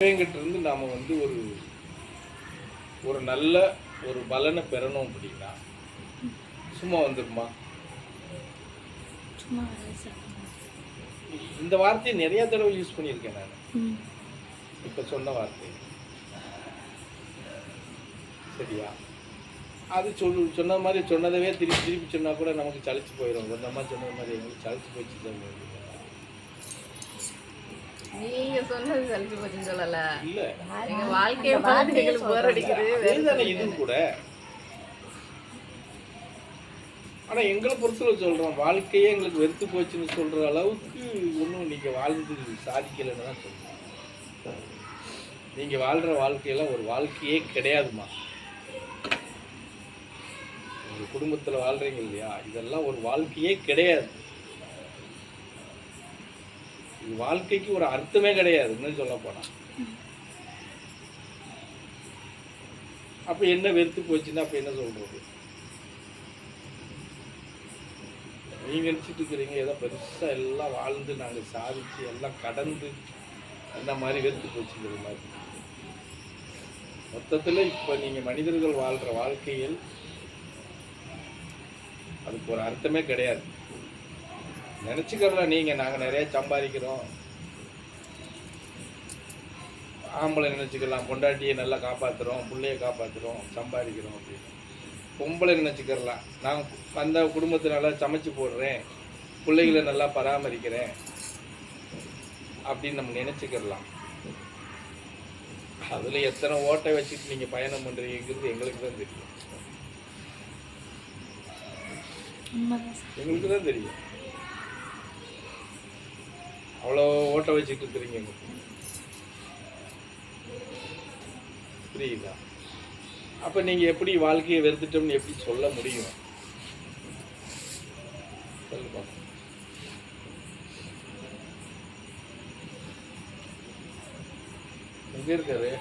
கிட்ட இருந்து நாம வந்து ஒரு ஒரு நல்ல ஒரு பலனை பெறணும் அப்படின்னா சும்மா வந்துருமா? சும்மா வராது சார். இந்த வார்த்தையை நிறைய தடவை யூஸ் பண்ணியிருக்கேன் நான். ம். இப்ப சொன்ன வார்த்தை சரியா? அது சொன்ன மாதிரி சொன்னதவே திருப்பி திருப்பி சொன்னா கூட நமக்கு சலிச்சு போயிடும். அந்த மாதிரி சொன்னது மாதிரி எங்களுக்கு சலிச்சு போச்சு தான். நீங்க சொன்னது சலிச்சு போச்சுன்னு சொல்லல. இல்ல எங்க வாழ்க்கையை பார்த்து எங்களுக்கு போர் அடிக்குது. வேறுதானே இதுவும் கூட. ஆனா எங்களை பொறுத்தவரை சொல்றோம், வாழ்க்கையே எங்களுக்கு வெறுத்து போச்சுன்னு சொல்ற அளவுக்கு ஒன்றும் நீங்க வாழ்ந்து சாதிக்கலைன்னு தான் சொல்றோம். நீங்க வாழ்ற வாழ்க்கையெல்லாம் ஒரு வாழ்க்கையே கிடையாதுமா. உங்க குடும்பத்துல வாழ்றீங்க இல்லையா, இதெல்லாம் ஒரு வாழ்க்கையே கிடையாது. இது வாழ்க்கைக்கு ஒரு அர்த்தமே கிடையாதுன்னு சொல்ல போனா. அப்ப என்ன வெறுத்து போச்சுன்னா அப்ப என்ன சொல்றது? நீங்க நினைச்சிட்டு இருக்கிறீங்க ஏதோ பெருசா எல்லாம் வாழ்ந்து நாங்க சாதிச்சு எல்லாம் கடந்து அந்த மாதிரி வெறுத்து போச்சுங்கிற மாதிரி. மொத்தத்துல இப்ப நீங்க மனிதர்கள் வாழ்ற வாழ்க்கையில் அதுக்கு ஒரு அர்த்தமே கிடையாது. நினைச்சுக்கலாம் நீங்க நாங்க நிறைய சம்பாதிக்கிறோம், ஆம்பளை நினைச்சுக்கலாம் பொண்டாட்டியை நல்லா காப்பாத்துறோம், பிள்ளைய காப்பாத்துறோம், சம்பாதிக்கிறோம் அப்படின்னு. பொம்பளை நினைச்சுக்கலாம் நான் அந்த குடும்பத்தை நல்லா சமைச்சு போடுறேன், பிள்ளைகளை நல்லா பராமரிக்கிறேன் அப்படின்னு நம்ம நினைச்சுக்கலாம். அதுல எத்தனை ஓட்டை வச்சுட்டு நீங்க பயணம் பண்றீங்கிறது எங்களுக்கு தான் தெரியும். எங்களுக்கு தான் தெரியும் அவ்வளோ ஓட்ட வச்சுட்டு இருக்கிறீங்க. புரியுதா? அப்ப நீங்க எப்படி வாழ்க்கையை வெறுத்துட்டோம்னு எப்படி சொல்ல முடியும்? சொல்லுப்பா. எங்க இருக்காரு?